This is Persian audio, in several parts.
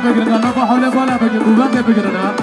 بگیرن الله با حول بالا بگیر بوبم بگیرن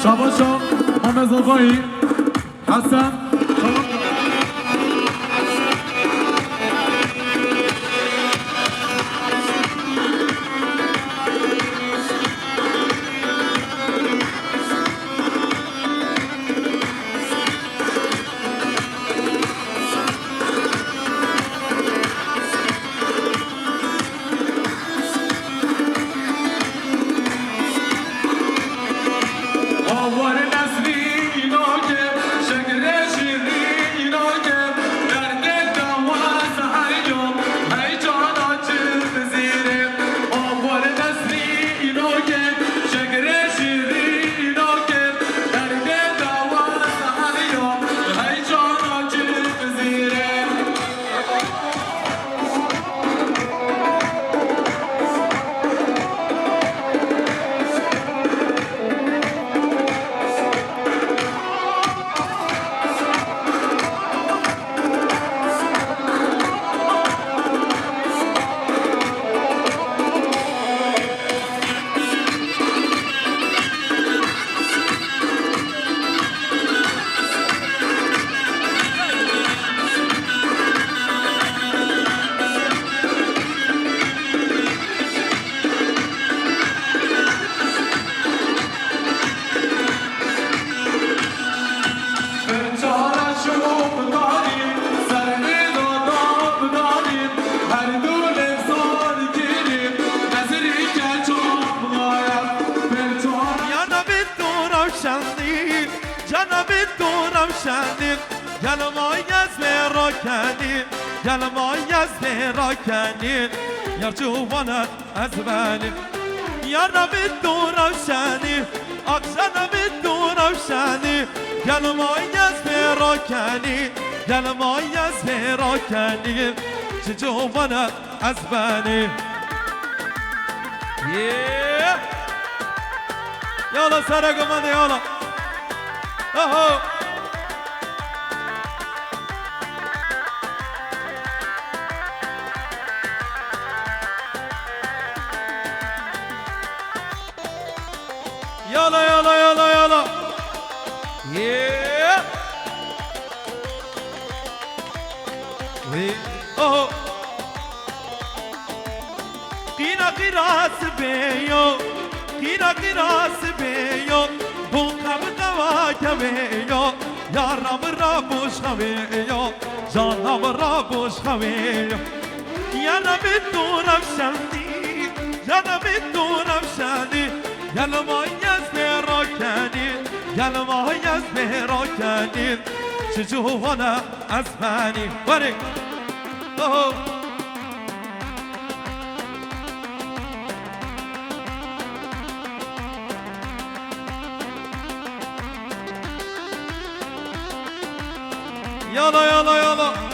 شاباشا محمد زغایی حسن گلما یزد را کنی یا جوانت از بلی یا ربی تو روشنی اکشن بی تو روشنی گلما یزد را کنی گلما یزد را کنی چه جوانت از بلی یالا سرگمانه یالا Yalla yalla yalla yalla. Yeah. Oh. Qina qiras beyo. Qina qiras beyo. Bu qabqa kabeyo. Ya rab rabush khabeyo. Janab rabush khabeyo. Ya nabi tu rafshandi. Ya nabi tu rafshandi. گلما یزد را کنید گلما یزد را کنید چه جوانه از منی باری یالا یالا یالا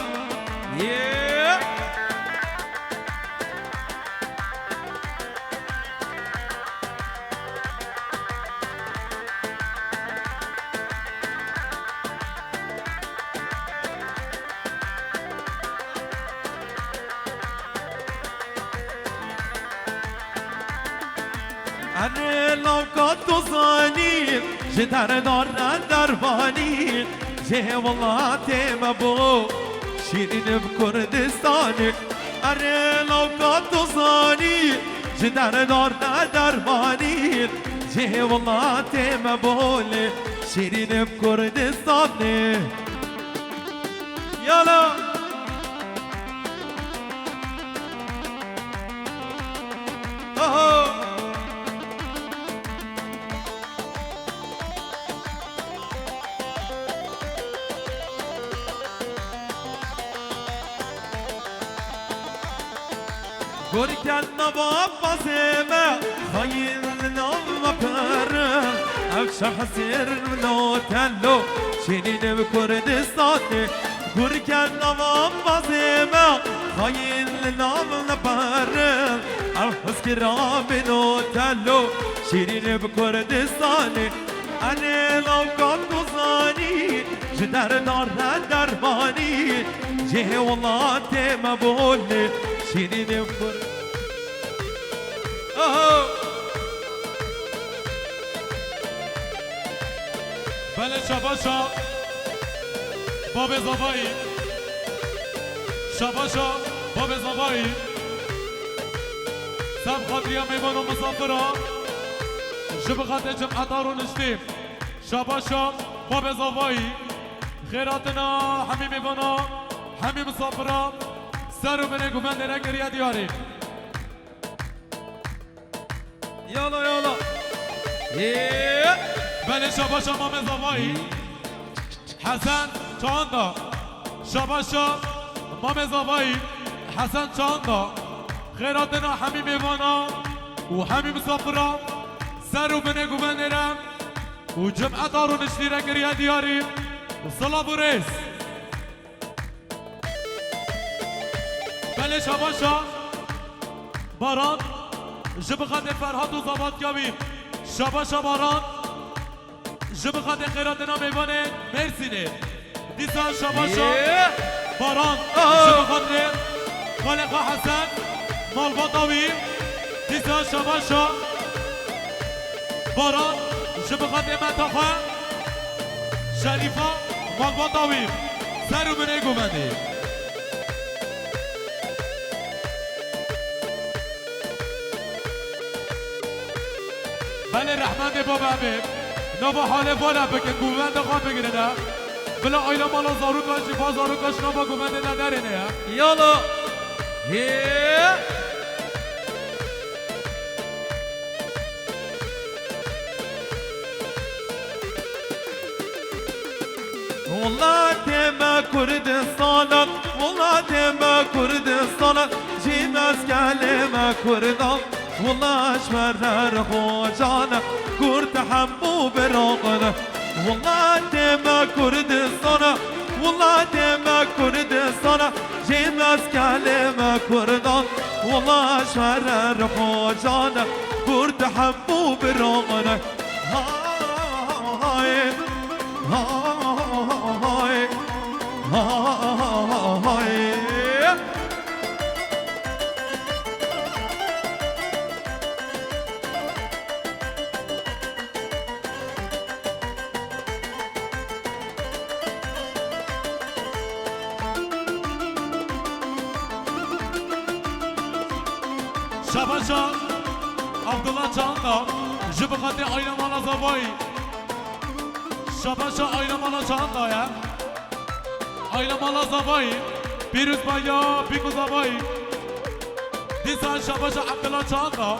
اره لوکات دوزانی چه در دارن دربانی چه ولات مبو شیرین بکردستانی اره لوکات دوزانی چه در دارن دربانی چه ولات مبو شیرین بکردستانی يلا اهو قولك النباب بزيمة خاين النوم بر أكشف حسير منو تلو شينين بكردستان قولك النباب بزيمة خاين النوم بر أحس كرام منو تلو شينين بكردستان أنا لو كنت وصاني جدار دار درباني جه والله تما بقولي شيرين بكر اهو بله شباشا باب زبایی شباشا باب زبایی سب خاطریا میوان و مسافرا جب خاطر جمعتا رو نشتیم شباشا باب زبایی خیراتنا همی میوانا همی مسافرا سر و بنه گومن دیره گریه دیاری يلا يلا بله شباشا مام زبایی حسن چاندا شباشا مام زبایی حسن چاندا خیراتنا همی میوانا و همی مسافرا سر و بنه گومن دیره و جمعتا رو نشتیره گریه دیاری و صلاة و ریس بله شباشا باران جب خاطر فرهاد و زباد کبیر شباشا باران جب خاطر خیراتنا میوانه مرسینه دیسان شباشا باران جب خاطر خالقا حسن مالباطاوی دیسان شباشا باران جب خاطر منطقه شریفا مالباطاوی سر و بنه گومنده بله رحمت بابا همه نبا حال بالا بکن گوونده خواه بگیره نه بلا آیلا مالا زارو کاش شفا زارو کاش نبا گوونده نداره نه يلا والله تما كردستان والله تما كردستان جيمس كلمة كردان والله اشمرر خوجانا كرد حبو براغنا والله تما كردستان والله تما كردستان جيمس كلمة كردان والله اشمرر خوجانا كرد حبو براغنا هاي هاي هاي شباشا عبدالله چاندا جب خاطر آینه مالا زبایی شباشا آینه مالا چاندا یا آینه مالا زبایی بیروز بایا بیگو زبایی دیسان شباشا عبدالله چاندا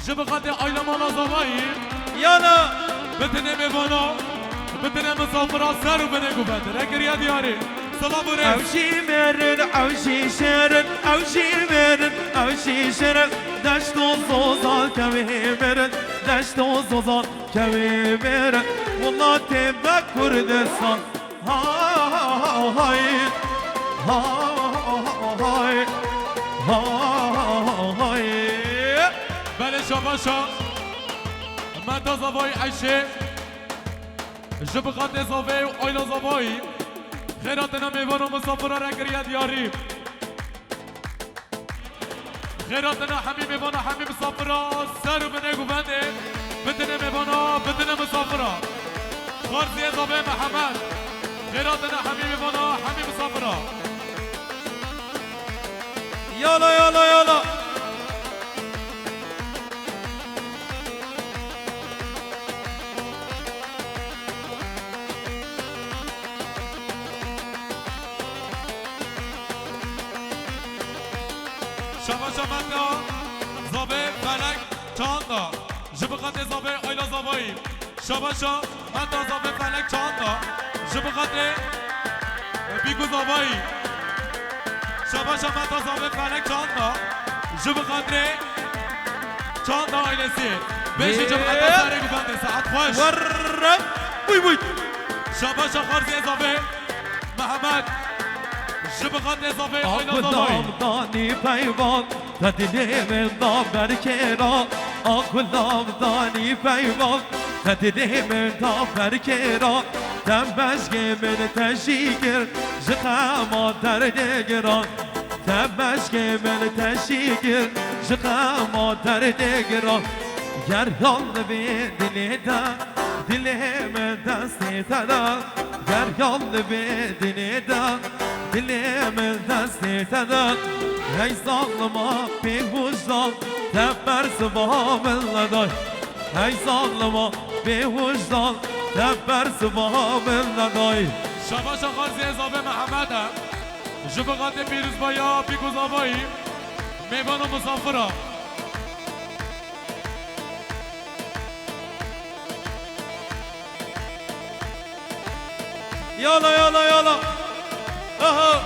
جب خاطر آینه مالا زبایی يلا بتنه میوانا بتنه مسافرا سر و بنگو بنده رگریه دیاری سلام و ریز اوشي مرن اوشي شرن اوشي مرن اوشي شرن دشت و زوزان كمي مرن دشت و زوزان كمي مرن والله تبا كردستان هاي هاي هاي بله شباشا من تا زبای عشه جب خاطر زبای و آیلا زبایی خیراتنا میوان و مسافرها را گریه دیاری خیراتنا همی میوان و همی مسافرها سر و بنه گوونده بتنه میوان و بتنه مسافرها خارزی زبای محمد خیراتنا همی میوان و همی مسافرها يلا يلا يلا شما شما زابه فلک چاندا جبقات زابه آیلا زابایی شما شما زابه فلک چاندا جبقات بیگو زابایی شما شما زابه فلک چاندا جبقات چاندا آیلسی بیشی جبقات سری ببنده ساعت خوش ورم بوی بوی شما شما خارزی زابه محمد جبقات زابه آیلا آقل زابایی دانی پیوان تدلیم دابر کرا آقل دانی پیوان تدلیم دابر کرا تبشگ من تشیگر جقاما در دگران تبشگ من تشیگر جقاما در دگران گر یال به دلی دا دلیم دستی تدا گر یال به دلی دا دلیم دستی تدا ای ظالما به وجدان تبر سبام اللدای ای ظالما به وجدان تبر سبام اللدای شما خارزی اضافه محمد هم جبقات پیروز بایا بیگو زابایی میوان و مسافرا یالا یالا یالا آها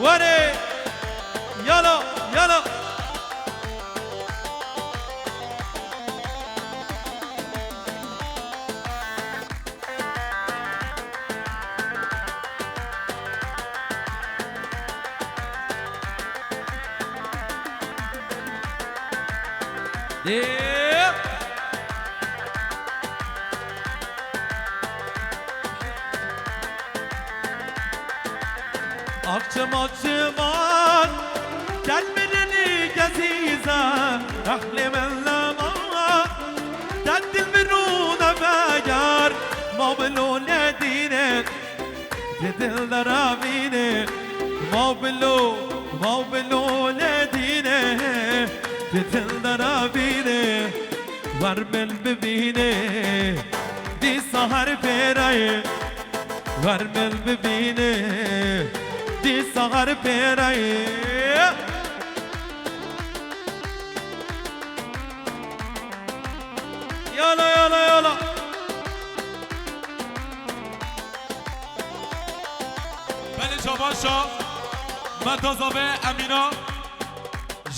وره يلا يلا Yeah. Akşam akşaman gel beni gezize Rahlim ellama Tendil biruna begar Mablu ledine Dediller amine Mablu ledine Dediller amine Vermel bebine Di sahar peraye Vermel bebine Di sahar peraye Yala yala yala بله شاباشا من تازابه امینا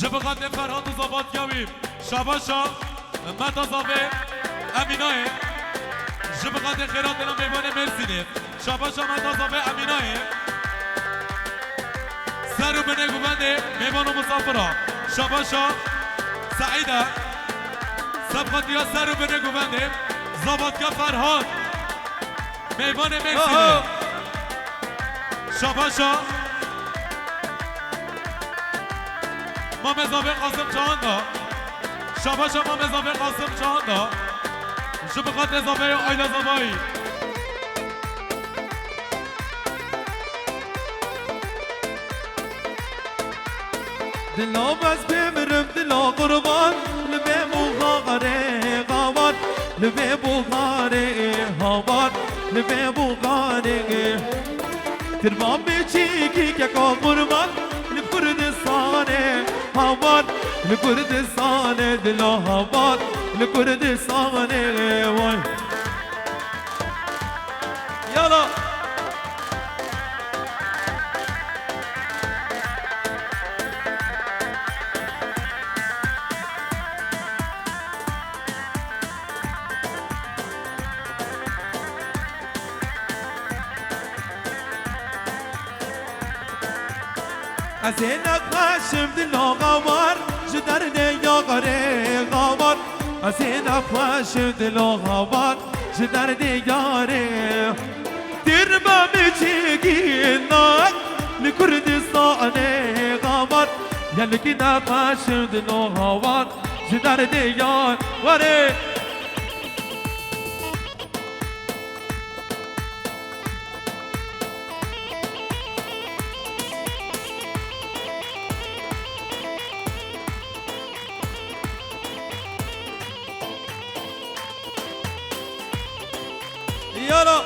جبقات فرهاد و زابات یاویم شاباشا من تازابه امیناه جبقات خیرات دلم میوانه مرسینه شاباشا من تازابه امیناه سر و بنه گوبنده میوان و مسافرا شاباشا سعیده سبقاتی ها سر و بنه گوبنده زاباتگا فرهاد میوان مرسینه شاباشا ما مزابه قاسم چهاندا شاباشا ما مزابه قاسم چهاندا شبقات نزابه آیلا زابایی دلا بس بمرم دلا قربان لبه بوغاره غابات لبه بوغاره هابات لبه بوغاره ترمام بچیکی که کا قربان لکردستانه هابات لکردستانه دلا هابات لکردستانه وای یالا أسينك هاشم دلو غوار جدر ديو غري غوار أسينك هاشم دلو غوار جدر ديو غري تربا بيجيناك لكردستان غوار يلكي هاشم دلو غوار جدر ديو غري يلا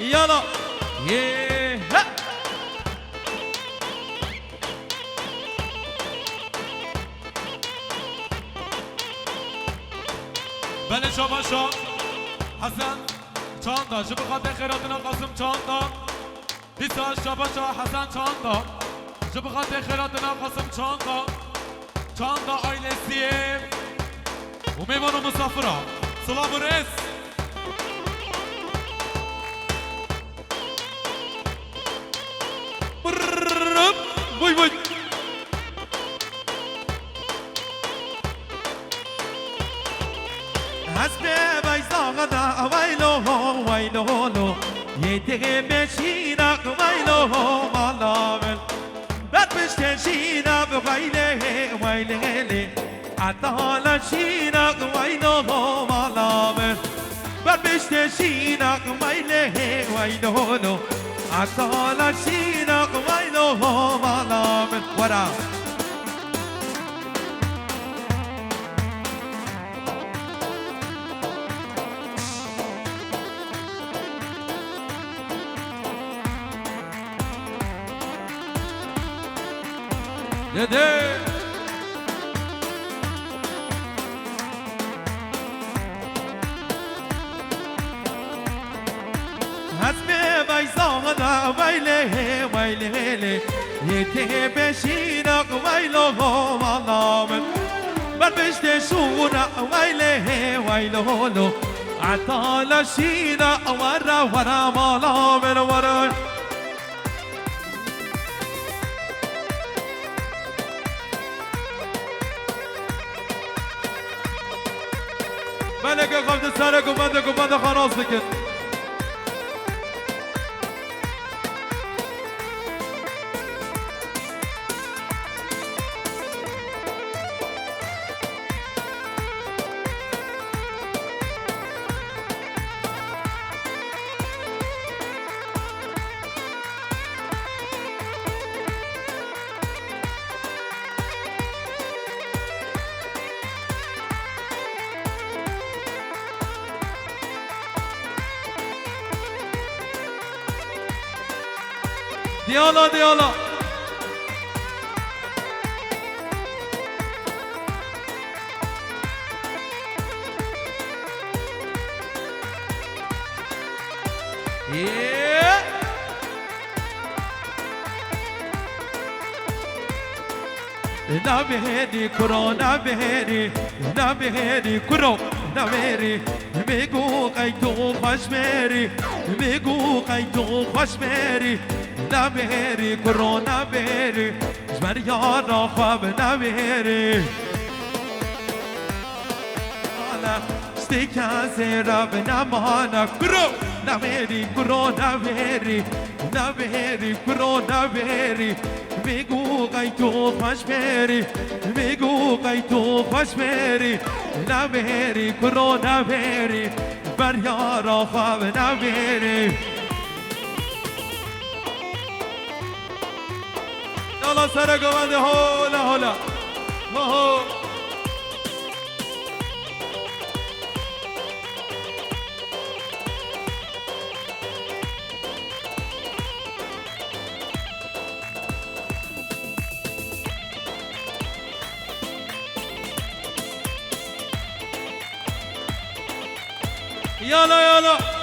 يلا يه ها بله شاباشا حسن چاندا جب خاطر خیراتنا قاسم چاندا دیسا شاباشا حسن چاندا جب خاطر خیراتنا قاسم چاندا آیلسیه و میوان و مسافرا سلام و رس وای وای حسب بیزاغدا ویلو لو یه بشینا ویلو مالامل بر پشت شینا ویله عطالا شینا ویلو مالامل بر پشت شینا ویلو لو عطالا شینا ویلو مالامل ورا دده حسب بیزاغدا ویله یه بشینا ویلو مالامل بر پشت شورا ویلو لو عطالا شینا ورا مالامل ورا ملك قبض سرك وبندك خلاص بكت ديالا نبهری کرونا نبهری کرونا بهری میگو قیدو خوش بری میگو قیدو خوش بری نبهری کرونا بهری جبر یارا خواب نبهری استیکن سراب نمانا کرونا بهری نبهری کرونا بهری میگو قیدو خوش بری میگو قیدو خوش بری نبهری کرونا بهری بر یارا خواب نبهری يلا سرقوا هذا هولا هو يلا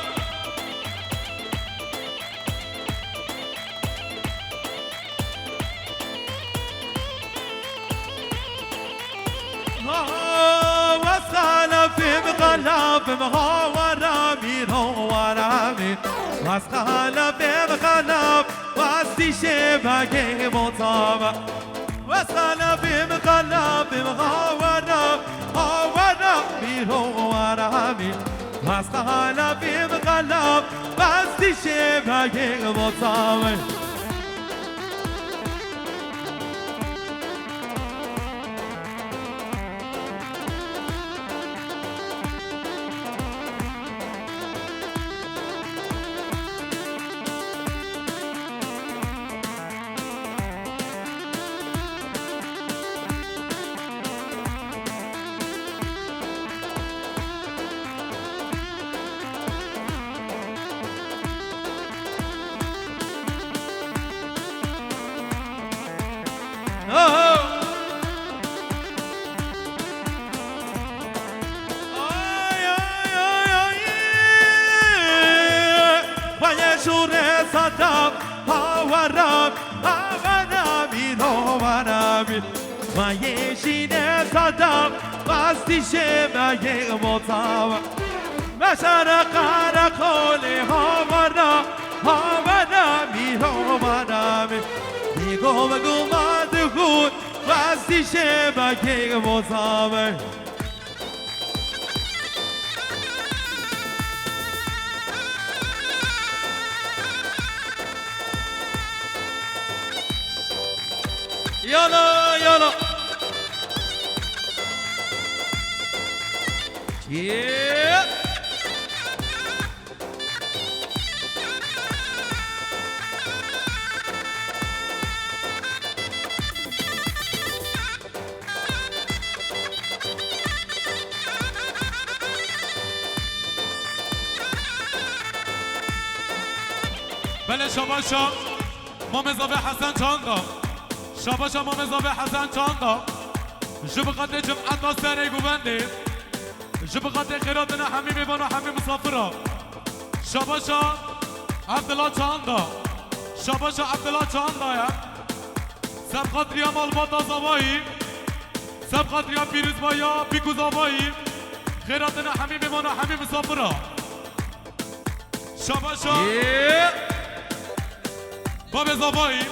مغاورامي روارامي واسخالا بمغلب واستي شباكي مصابة واسخالا بمغلب مغاورامي روارامي واسخالا بمغلب واستي شباكي مصابة شور صدام هاورم هاورمی هاورمی ما یشین صدام باستیشه ما یک مطاوع مثلا قرقالی هاورم هاورمی هاورمی میگو بگو مدخول باستیشه ما یک مطاوع يلا يلا yeah. بله شباشا ما مزابه حسن چاندا شباشا ما مزابه حسن چاندا جبقات جمعت سر گوبنده جبقات خیراتنا همه میبانو همه مسافرا شباشا عبدالله چاندا شباشا عبدالله چاندا یا سبقات ریا مالباتا زوایی سبقات ریا پیروز بایا بیکو زوایی خیراتنا همه میبانو همه مسافرا شباشا باب زوایی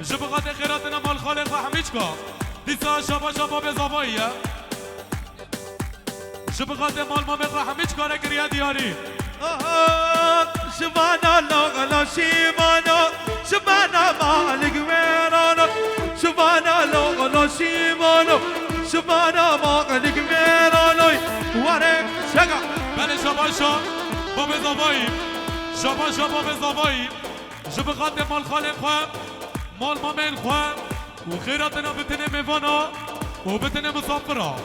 جبقات خیراتنا مال خالق و حمیچکا دیسا شباشا باب زوایی جبقات مال مامق و حمیچکا را کریا دیاری شبانا لغلا شیمانا شبانا مالک میرانا شبانا لغلا شیمانا شبانا مالک میرانا واره شگا بله شباشا باب زوایی شباشا باب زوایی جبقات مال خالق خواه مال مامل خواه و خیراتنا بتنه میوانا و بتنه مسافرا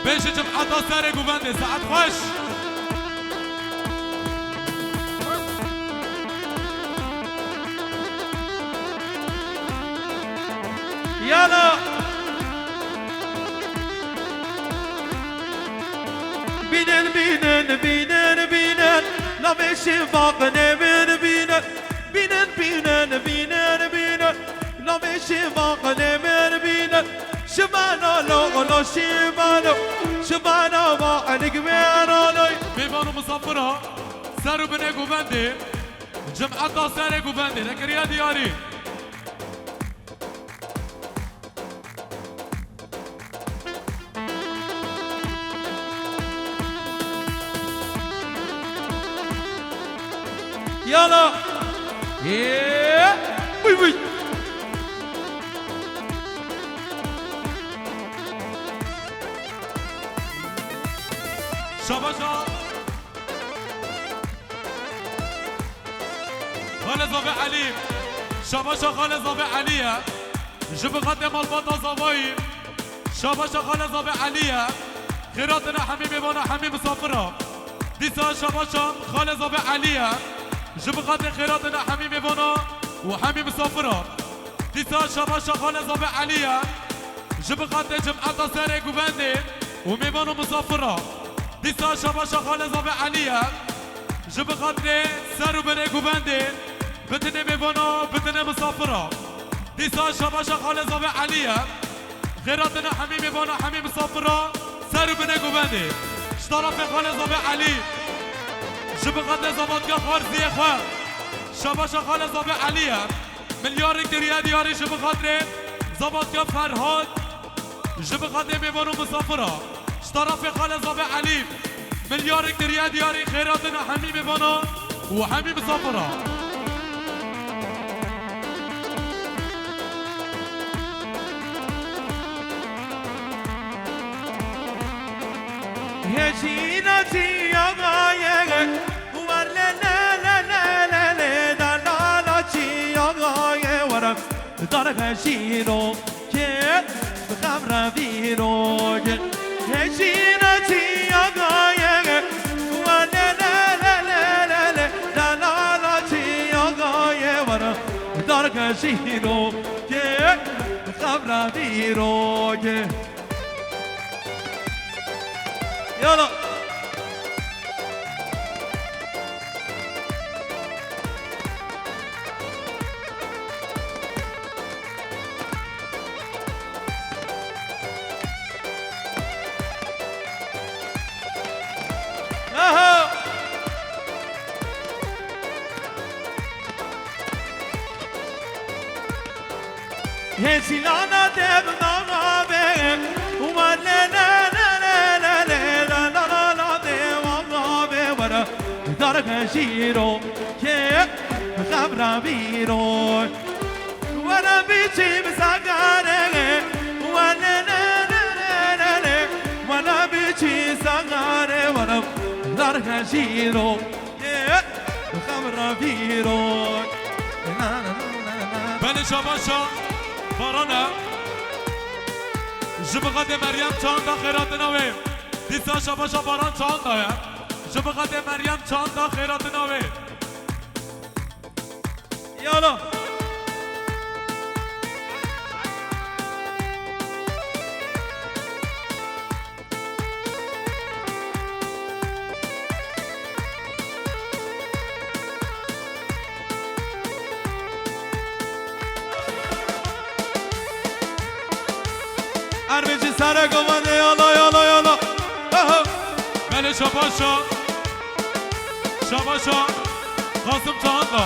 بيش جمعة ساري قوباندي ساعات خوش يلا بينن بينن بينن بينن لا ماشي باقنا بين بينن بينن بينن بينن بينن لا ماشي باقنا بين بينن شبانا لو شبانا شبانا ما عليك ميرانوي بيبانو مسافرها سارو بني قوباندي جمعة ساري قوباندي لكن يا دياري يلا ياه وي وي شباشا خالد زابع علي شباشا خالد زابع علي جب قدم البطا زواي شباشا خالد زابع علي خيراتنا حميمي وانا حميم مسافرة ديسا شباشا خالد زابع علي جب قدم خيراتنا حميمي وانا وحميم مسافرة ديسا شباشا خالد زابع علي جب قدم جمعة ساري قوباندي وميبانو مسافرة دیسا شباشا خالد زابع علیه جب خاطر سر و بره گوبنده بتنه میوانا بتنه مسافرا دیسا شباشا خالد زابع علیه خیراتنا همه میوانا همه مسافرا سر و بره گوبنده شطرف خالد زابع علی جب خاطر زبادگاه خارزیه خواه شباشا خالد زابع علیه ملیار کریه دیاری جب خاطر زبادگاه فرهاد جب خاطر میوانا مسافرا طرف خالد زابع علي مليار كريا دياري خيراتنا حميم بنا وحميم صفرا يا جينتي يا غاية ولا لا لا لا لا لا لا لا لا يا غاية ورا درك شيرو كيف بخمر فيرو هجينتي يا غاية وانا لا لا لا لا لا لا لا لا يا غاية ورا دارك شيرو كي خبر بيرو يلا هسيلانا دبنا به ولا لا لا لا لا لا لا لا لا دبنا به ورا درب شيرو كيف خبر بيرو وانا بيجي بساقاره ولا لا لا لا لا وانا بيجي ساقاره ورا درب شيرو كيف خبر بيرو بله شاباشا بارانا جبغت مریم چاندا خیرات نوه دیسا شاباشا باران چاندا یا جبغت مریم چاندا خیرات نوه يلا ارمجي سارة قواني يلا يلا يلا بله شاباشا شاباشا قاسم چاندا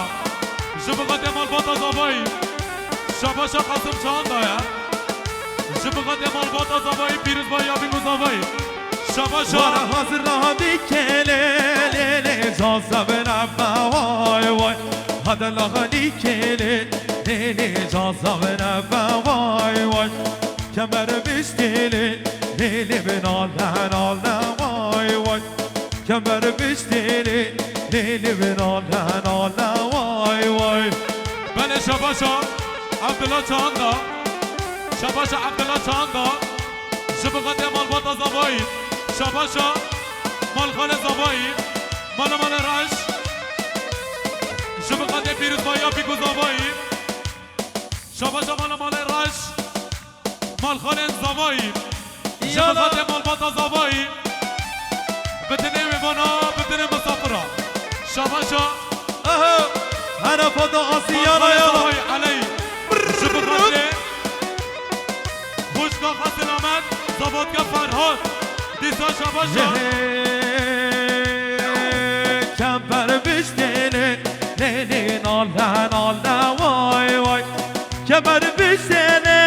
جبغت مال باتا زبایی شاباشا قاسم چاندا یا جبغت مال باتا زبایی پیروز با یابینگو زبایی شاباشا وارا حاضر راه بیکله جازا برفا وای وای هذا لغنی کله جازا برفا وای وای کمر بشتله لیلی بنالن آلن وای وای کمر بشتله لیلی بنالن آلن وای وای بله شاباشا عبدالله چاندا شاباشا عبدالله چاندا جبغت مال باتا زبایی شاباشا مال خال زبایی مال رش جبغت پیروز بایا بیگو زبایی شاباشا مال رش مال خال زبایی جبغت مال باتا زبایی بتنه میوانا بتنه مسافرا شاباشا انا فضا آسیانا یالا علی جبغت خوشگاه سلامت زبادگاه فرهاد دیسا شاباشا کمبر بشتله لیلی نالن آلن وای وای کمبر بشتله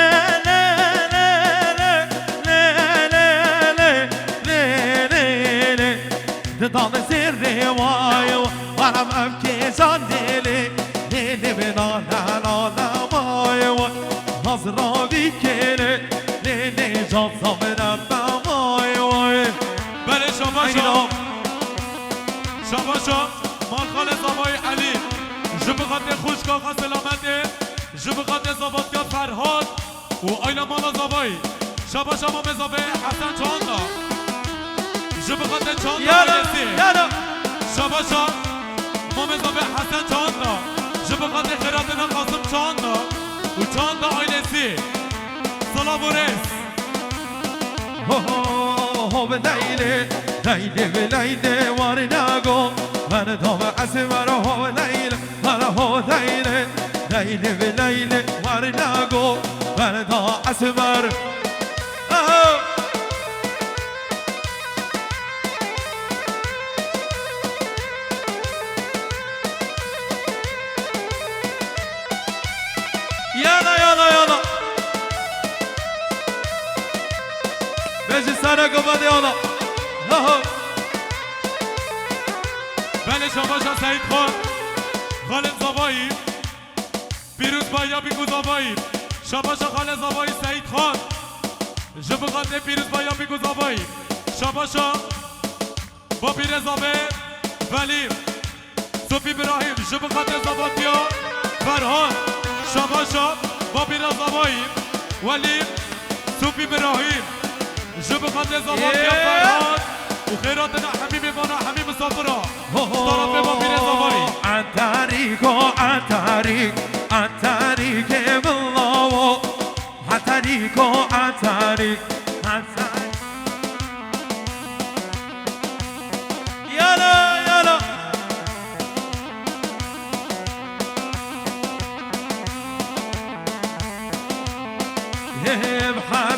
دان زیر وای ورم افکی زندلی لیلی بنالن آلن وای وای حضراوی کله لیلی جازا برفا وای وای بله شاباشا شاباشا مال خال زبای علی جبغت خوشگاه سلامت جبغت زبادگاه فرهاد و آیلا مالا زبایی شاباشا ما مزابه حسن چاندا جبغت چاندا آیلسی شاباشا ما مزابه حسن چاندا جبغت خیراتنا قاسم چاندا و چاندا آیلسی سلام و رس هو لیلی لیلی و لیلی وارناگو من دام اسمر هو لیلی من هو لیلی لیلی و لیلی وارناگو من دام اسمر يلا يلا يلا بيجي سنة قبل يلا بله شاباشا سعید خان خالد زبایی پیروز بایا بیگو زبایی شاباشا خالد زبایی سعید خان جبغت پیروز بایا بیگو زبایی شاباشا با پیر زبه ولی صوفی ابراهیم جبغت زباتیا فرهان شاباشا با پیر زبایی ولی صوفی ابراهیم جبغت زباتیا فرهان وخيراتنا حبيبي وانا حبيب صبرا طرف بابي زباري عن طريق بالله عن طريق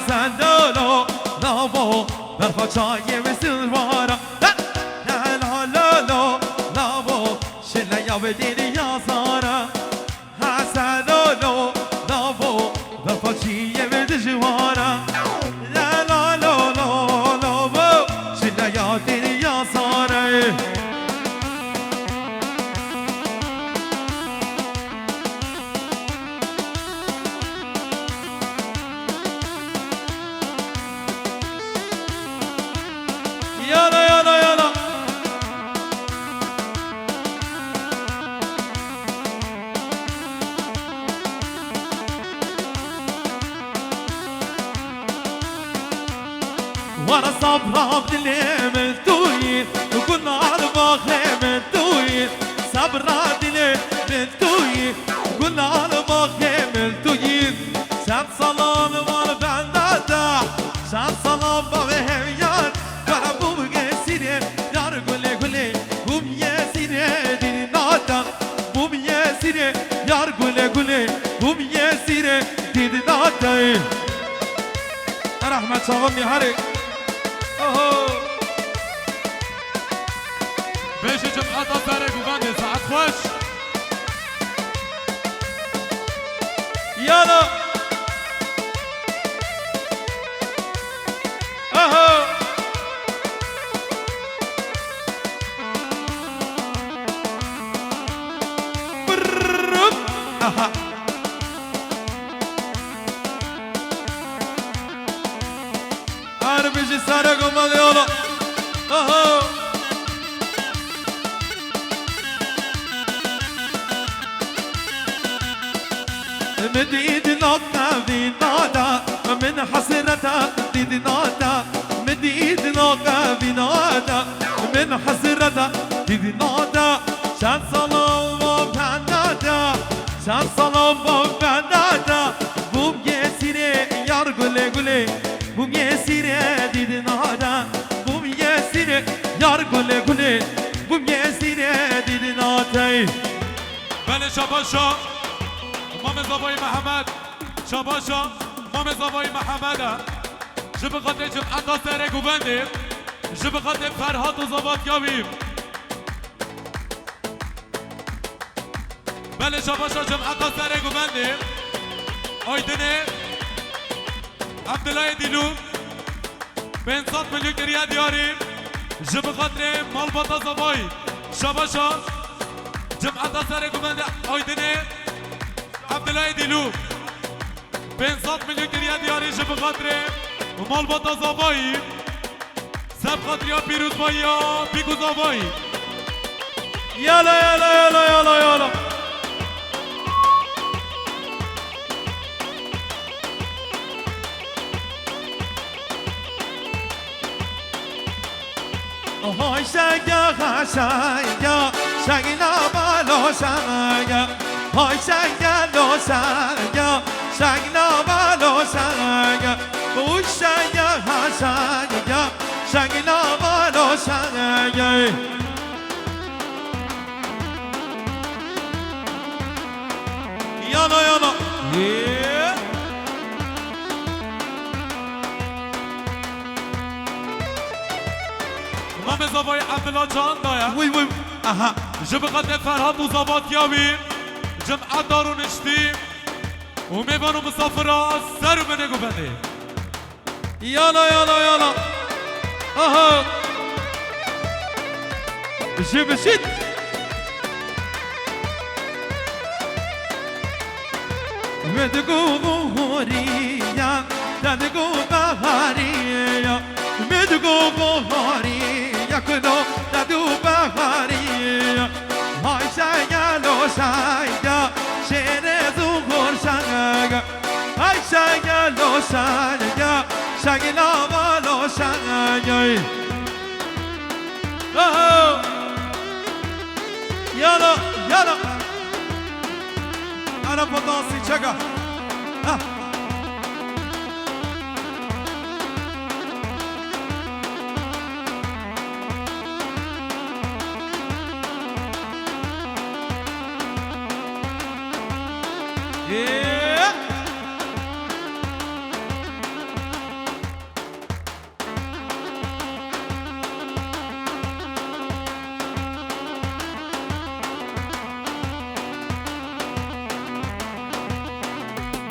حسن دولو لابو برفا چای بسر وارا لا لا لا لا لابو شلا یا بدین یا سارا حسن دولو لابو برفا چای بدجوارا لا لا لا لا لابو شلا یا دین یا سارا يلا يلا يلا وانا صبرا بدلي من توين وكنا على باخي من توين صبرا بدلي من توين وكنا على باخي من توين شام صلام وانا بندادا شام صلام بهم يار وانا بوم يسيري يار قولي قولي بوم يسيري ديني نادا بوم يسيري يار قولي قولي بوم يسيري ديني نادا رحمة شغمي هارك بيش جمعة ساري قوغاندي ساعت خوش يلا اهو برب اها بيجي ساري قوغاندي يلا اهو مديد نقطة في نادا من حسرتها مديد نادا مديد نقطة في نادا من حسرتها مديد نادا شان صلام وبنادا شان صلام وبنادا بوم يسيري يار قولي قولي بوم يسيري ديد نادا بوم يسيري يار قولي قولي بوم يسيري ديد نادا بله شاباشا مام زبای محمد شاباشا مام زبای محمد جب خاطر جمعه سر گوبنده جب خاطر فرهاد و زباد یابیم بله شاباشا جمعه سر گوبنده آیدنه عبدالله دیلو 500 میلیون گریه دیاریم جب خاطر مال باتا زبای شاباشا جمعه سر گوبنده آیدنه عبدالله دیلو 500 میلیون گریه دیاری جب خاطره و مال با تازابایی سب خاطری ها پیروز بایی ها بیگوز آبایی یالا یالا یالا یالا یالا های شنگا خشنگا شنگینا بالو شنگا های شنگا لو شنگا شنگینا بالو شنگا او شنگا خشنگا شنگینا بالو شنگا یالا یالا مام زبای عبدالله جان دایا وی وی اها جب خاطر فرهاد و زباد یابیم جمعه دارو نشتیم و میبانو مسافر را سر بنگو بده یالا یالا یالا اها بشی بشید مدگو بخوریا ددگو بخاریا مدگو بخوریا کلو ددو بخاریا های شایا لو شایا شیر زوخور شایا های شایا لو شایا شایا لاما لو شایا یالا یالا أنا بطاسي شقة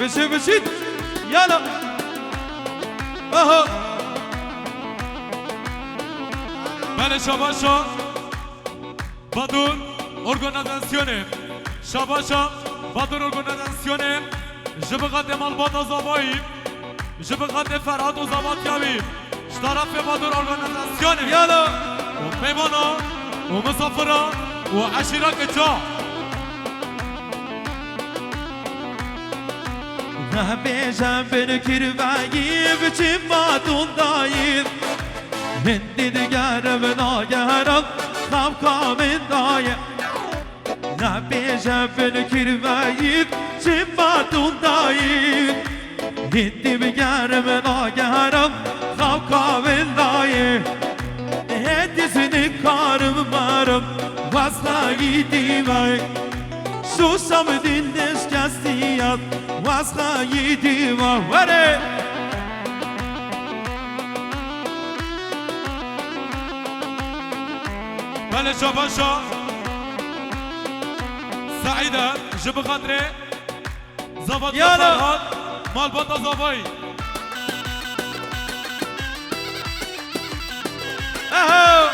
بشید یالا آها بله شاباشا Badur organizasyonu Şabaşa Badur organizasyonu Jibgate Malbata Zavayim Jibgate Ferhat Uzavat Yavim Ştaraf Badur organizasyonu یالا وميمانا ومسافرة وعشيرة كتا بیشم بر کربایی بچیم باتون داییم هندی دگرم ناگرم خم کامن دایم بیشم بر کربایی بچیم باتون داییم هندی بگرم ناگرم خم کامن دایم هندیسini karım varım vazgeçi divay Susam dinleş kastiyat vazgeçi divay بله شاباشا سعيدة جب خاطري زبط يلا. فرهاد مال بطا زباي اهو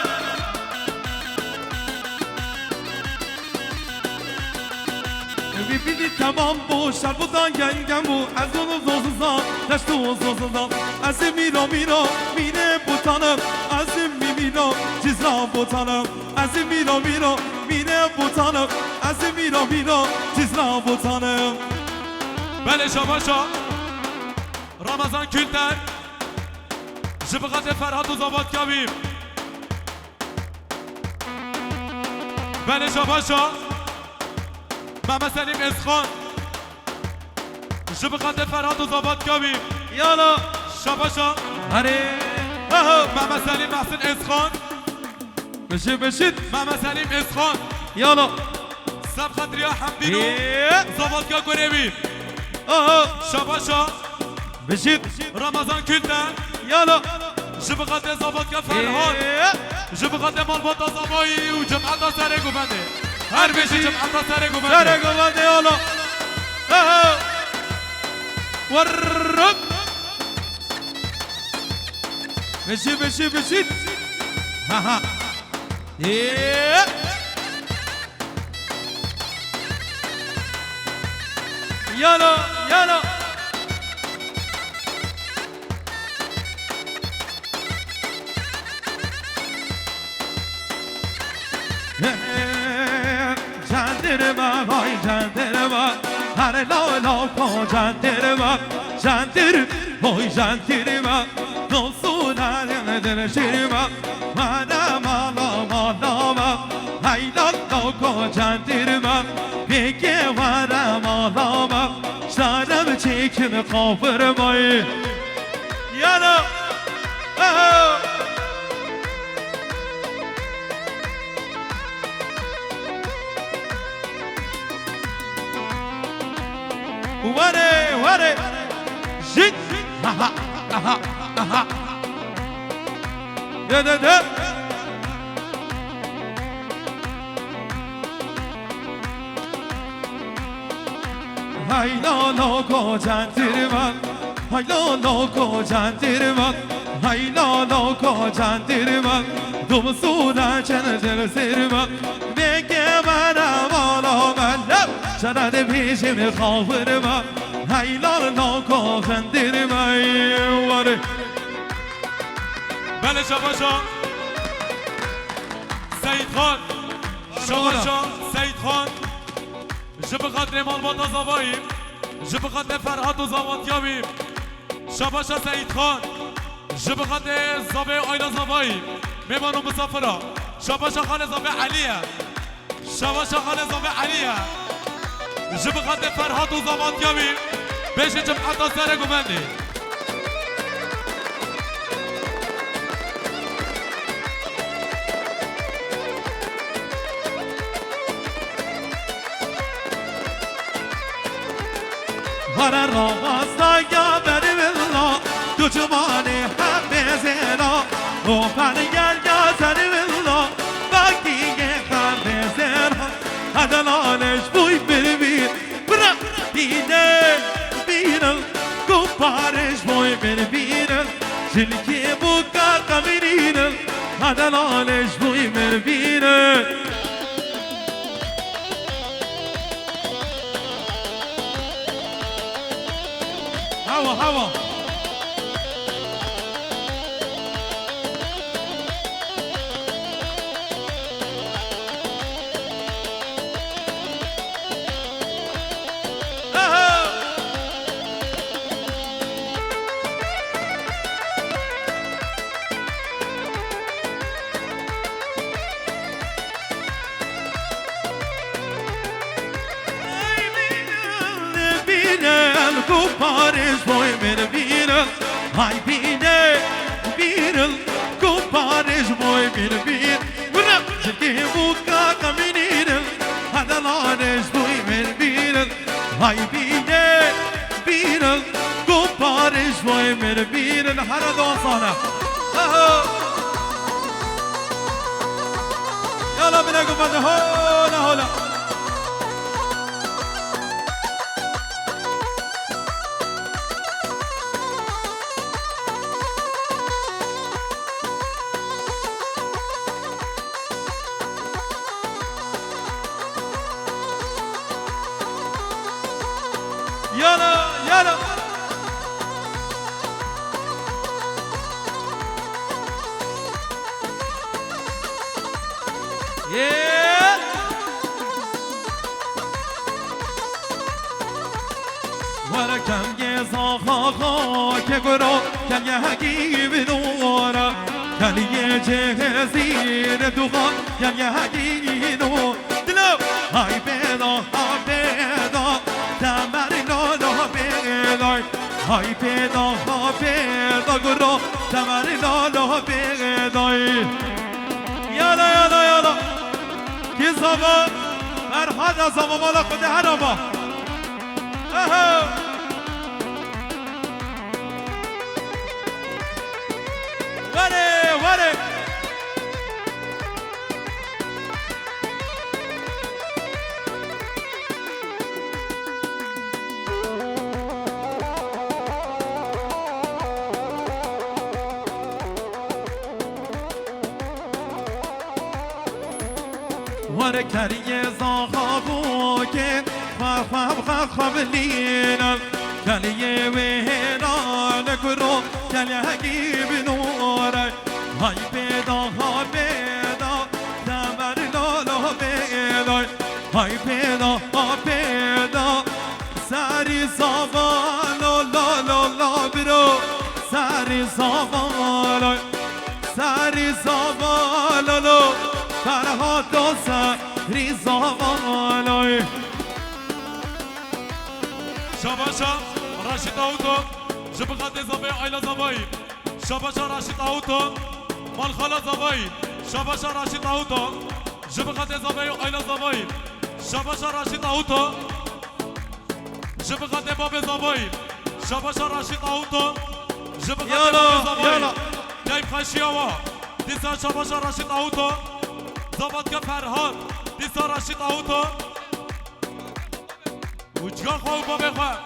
ببینی تمام bu şarbudan yengen bu az onu zozuzdan taştı o zozuzdan az miro miro mine butanım az mimino cizra butanım az miro miro mine butanım az miro miro cizra butanım بله شاباشا رمضان كلتر جب خاطر فرهاد وزبط كبير بله شاباشا ماما سليم اسخان جب خاطر فرهاد وزبط كبير yala شاباشا hare ماما سليم محسن اسخان beşit ماما سليم اسخان yala سب خاطر يا حمدينو زبط كبير aha شاباشا beşit رمضان كلتر yala جب خاطر زبط كفرهاد جب خاطر مالباطا زباي وجمعة سارق وبنده هر بيشي جمعة سارق وبنده سرق وبنده yala aha ورق beşit aha yala yala Candirma vay candirma Her la la ko candirma Candir vay candirma Dolsun halindir şirma Mana mala mala Hay la la ko candirma Peki vara mala Şarım çekin kavurmayı Yana Oh وره جد aha ده hay lo lo ko jandirman hay lo lo ko jandirman hay lo lo ko jandirman dum sura chanadil sirman beke bana mala man Şana de peşimi kavurma Haylar noko fendirme Varı بله شاباشا سعيد خان شاباشا سعيد خان جب خاطر مالباطا زبايم جب خاطر فرهاد وزبط كبير شاباشا سعيد خان جب خاطر زباي آيلا زبايم ميمانو مسافرة شاباشا خان زباي عليا شاباشا خان زباي عليا جب خاطر فرهاد وزبط كبير بيش جمعة سارق ومندي Vara ravasta ya benim Allah Tucumani hafizena O pani gel ya senim Allah Baki ye hafizena Hadi laleş buy bir Bırak bine بارش بوی من بینن جلکی بوکا قمرینن هدلالش بوی من بینن هوا Kuparız boy beni birin Hay bine birin Kuparız boy beni bir Bırak ciddi bu kaka binirin Hadalarız boy beni birin Hay bine birin Kuparız boy beni birin Hara doğan sana Yala bine kupadı hola hola Yana, yana. Yeah. Wara kam geza kha ke goro kan yahgi bidora kan ye jehzir dugan kan yahgi no dilo hay beda tamar Hay peda guru tamar lolo beday Yala Ki zaman Erhada zaman mala kode haraba Vare وره کریه زاخابو که خواب لینم کلیه ویران کرو کلیه هگیب نوره های پیدا دمر لالا بیدای های پیدا سری زاوالو لالا برو سری زاوالو فرهاد دوسا ریزاوالای شاباشا راشد آوتو جبخات زبای آیلا زبای شاباشا راشد آوتو مال خالا زبای شاباشا راشد آوتو جبخات زبای آیلا زبای شاباشا راشد آوتو جبخات باب زبای شاباشا راشد آوتو جبخات باب زبای جايب خشياوا دیسا شاباشا راشد آوتو زباد که فرهاد دیسا راشد آوتو وچگاه خواه بابه خواه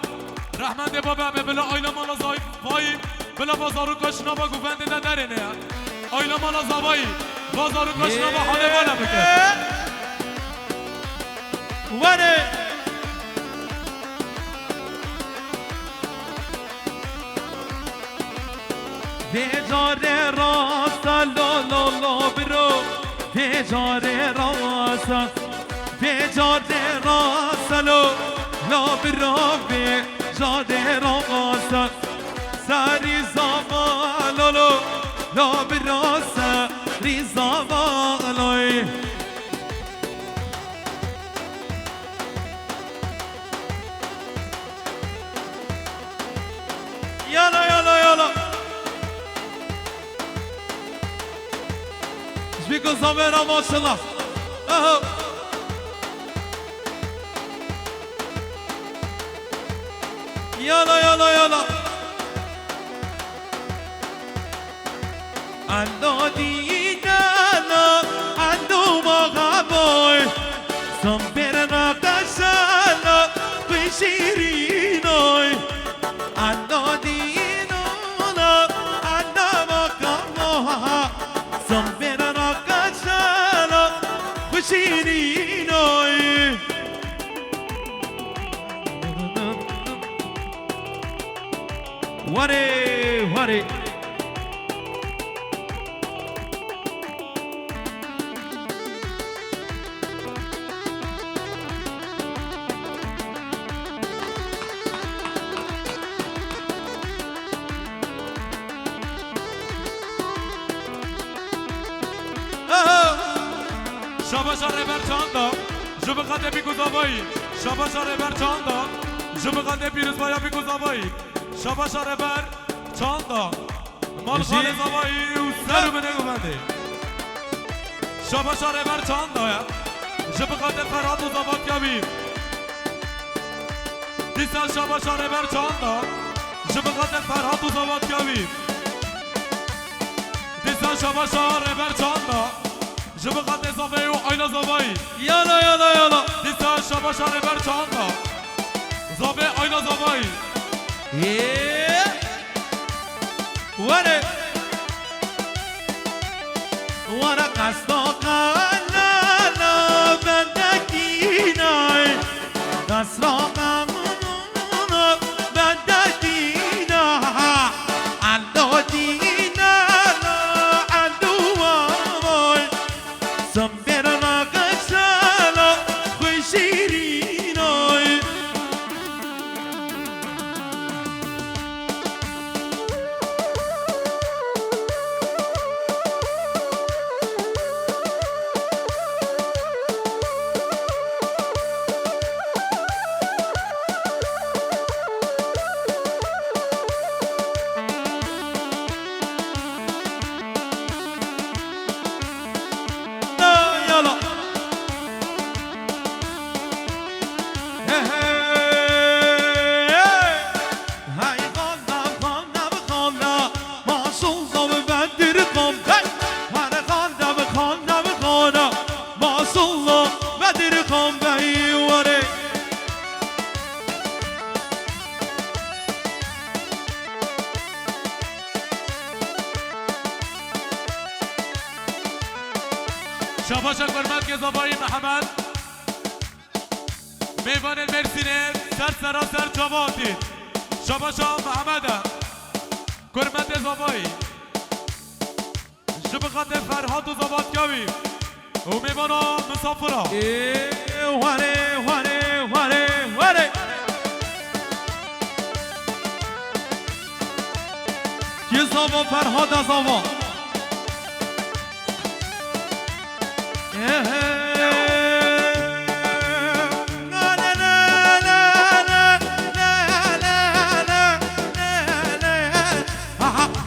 رحمت بابه همه بلا آیلا مالا زای وای بلا بازارو کشنا با گوونده ده درینه آیلا مالا زبایی بازارو کشنا با حاله بالا بکن وره بیجاره راستا لا برو بیجاره راستا لا برو بیجاره راستا سری زوالو لا برو سری زوالوی یالا Because of it, I'm maşallah. Yala. Ando dinana, ando magaboy. Son perna kasala, bishirinoy. Ando شیرینای واره واره شاباش ربر چاندا جو بخاطر بیگوزاوایی شاباش ربر چاندا جو بخاطر پیروز بایا بیگوزاوایی شاباش ربر چاندا مال خاله زاوایی و سرو بنگو بنده شاباش ربر چاندا جو بخاطر فراد و زاوات کبیر دیسا شاباش ربر چاندا جو بخاطر فراد و زاوات کبیر دیسا شاباش ربر چاندا جو بخاطر زاوی و آینا زاوایی یالا یالا یالا دیسا شاباش ربر چاندا زاوی آینا زاوایی واره واره قصدا قلالا بندکینای قصدا قلالا بندکینا عندو دینا عندو وای سنبرنا قشالا خوشیرینای شاباش کرمت که زبایی محمد میوان المرسینه سر سراسر جوادی شاباش محمد کرمت زبایی جب خاطر فرهاد و زباد کبی و میوانا مسافرا واره واره واره واره که زبا فرهاد زبا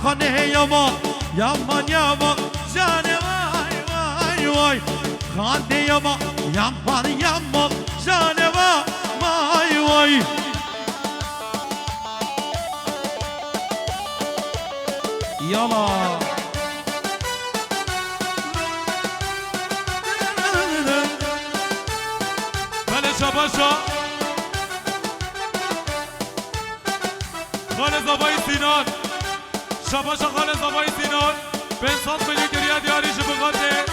خانه یاما یامان یامان جانه وای وای وای خانه یاما یامان یامان جانه وای وای یالا بله شاباشا خاله زبایی سینان شاباشا خاله زبایی سینان بنسان بلی گریه دیاری شبغاته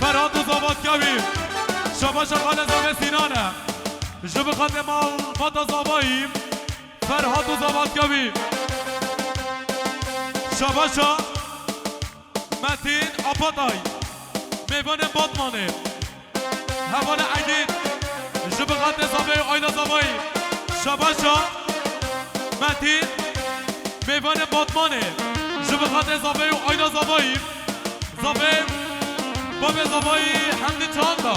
فراد و زباد کبیر شاباشا خاله زبای سینانه شبغاته مال ماتا زبایی فرهاد و زباد کبیر شاباشا متین آپادای میوان بادمانه هوان عیدین شبغاته زبای آینا زبایی شاباشا متین میوان بادمانه جب خاطر زاوی و آینا زاوی زاوی باب زاوی حمد چاندا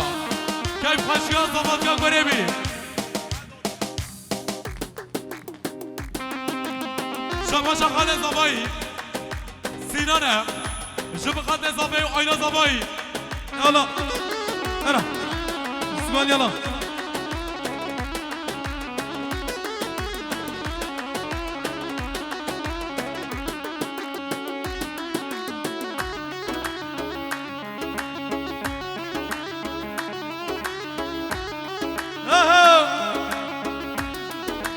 کیف خشیا زاوات یا گریبی شباشا خاطر زاوی سینانه جب خاطر زاوی و آینا زاوی یالا هرا اسمان یالا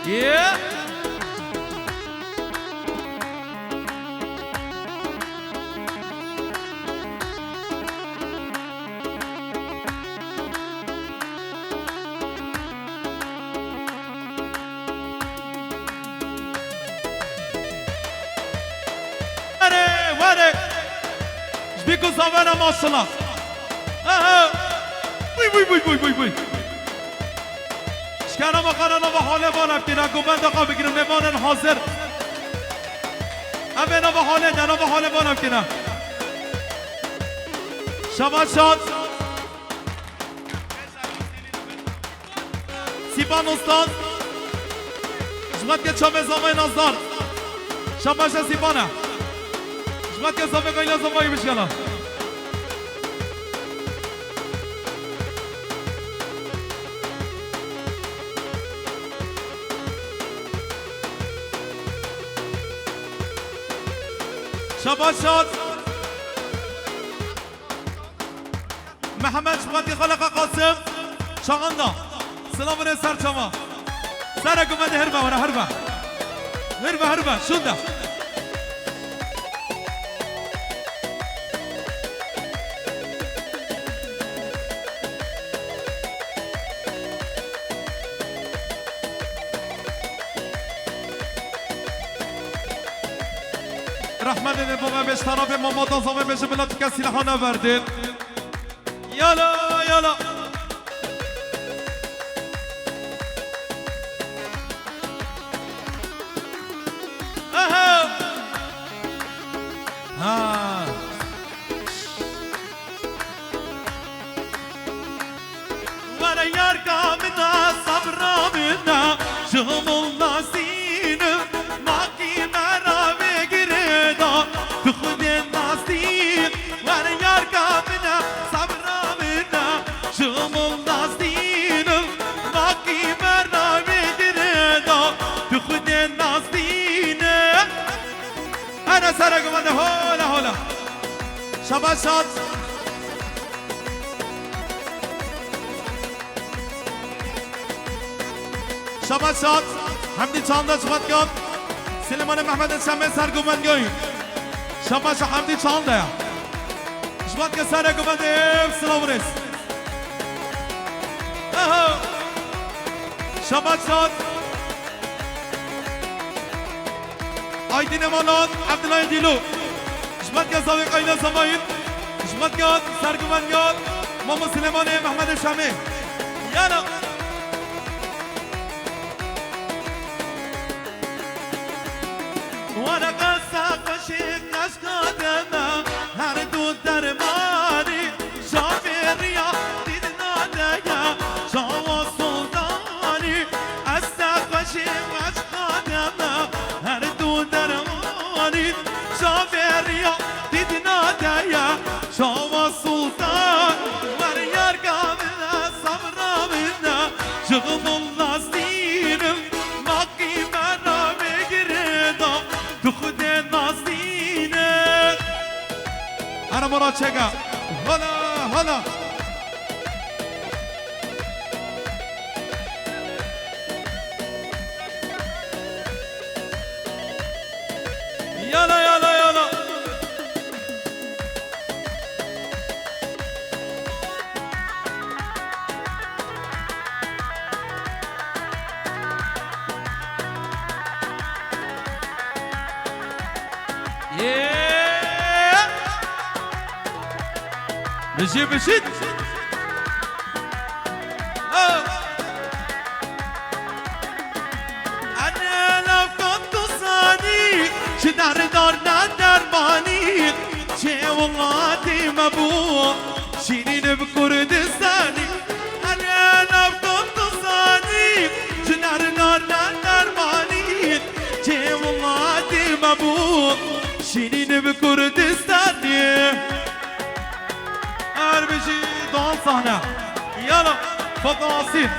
Yeah. وره شبيكو زاوانا ما شاء الله وي وي وي وي وي وي شكرا ما قرانا با حاله بانا بكنا گوبند آقا بگیرم نمانن حاضر اوینا با حاله دنا با حاله بانا بکنا شما شاد سیبان استاد شمت که چامه زامه نازدار شما شاد سیبانه شمت که زامه قیلا زامه بشکلا شما شاد محمد شمتی خلق قاسم شاغندا سلام بر سر شما سر گمد هربا ورا هربا هربا هربا شوندا رحمت دل بابا بهش طرف ماما دازامه بشه بلا تو کسی لها نوردین یالا یالا وانا ياركا منا صبرا منا شغل ناسينه ماكي مرا بقريدا تخد الناسين وانا ياركا منا صبرا منا شغل ناسينه ماكي مرا بقريدا تخد الناسين انا سرق من هولا هولا شباشات شباشات حمدی چاندا چقدر کن سلیمان محمد شمه سرگومن گوی شباش حمدی چاندا چقدر که سرگومن سلام رس شباشات آیدین مالان عبدالله دیلو شمت که زاوی قیل زماین شمت که سرگومن گاد ماما سلیمان محمد شمه یالا وانا قصة قشيك اشقادنا هر دو درماني شافي الرياح ديدنا دايا شاوى السلطاني قصة قشيك اشقادنا هر دو درماني شافي الرياح ديدنا دايا شاوى السلطان وريار قامنا صبرا منا شغل الله سينم ماكي مرا بقريدا تخد ناسينك أنا مراد شقا هلا هلا يلا يلا يلا بشي بشيت أنا لو كنت صاني شدار دار نادر باني شي والله دي مبوع شيرين بكردستاني أنا لو كنت صاني شدار دار نادر باني شي والله دي مبوع شيرين بكردستاني بشي دون صحنة يلا فضل عصير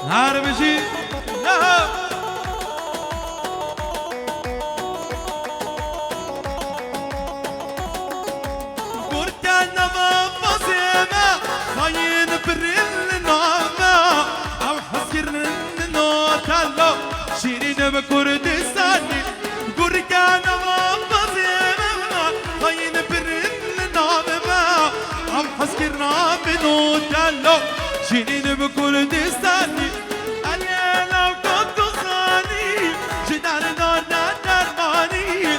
هر بشي برين ناما أو حسكرن نوتالو شيرين بكردستاني قرقانا مبزينا خاين برين ناما أو حسكرنا بنوتالو شيرين بكردستاني أنا لو كنت صاني جدارنا نادرماني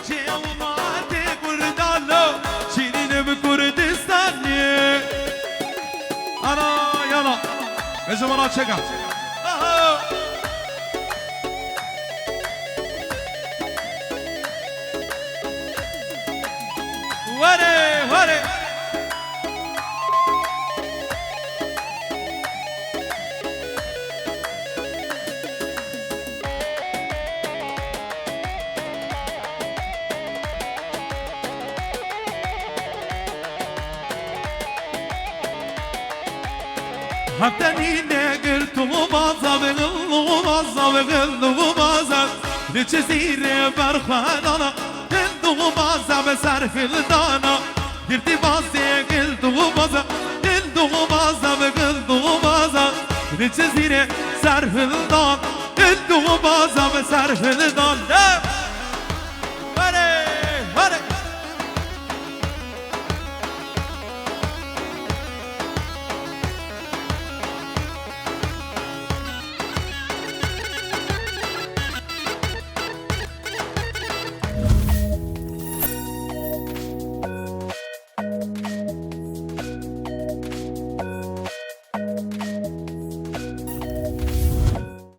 جيو ما تقردالو شيرين بكردستاني أنا يلا إذا مرات شكا وري وري هفتني نقلت ومازا بغل ومازا بغل ومازا لتشزير برخانا هند ومازا بسر في الدانا درتي بازي قلت ومازا هند ومازا بغل ومازا لتشزير سر في الدان هند ومازا بسر في الدان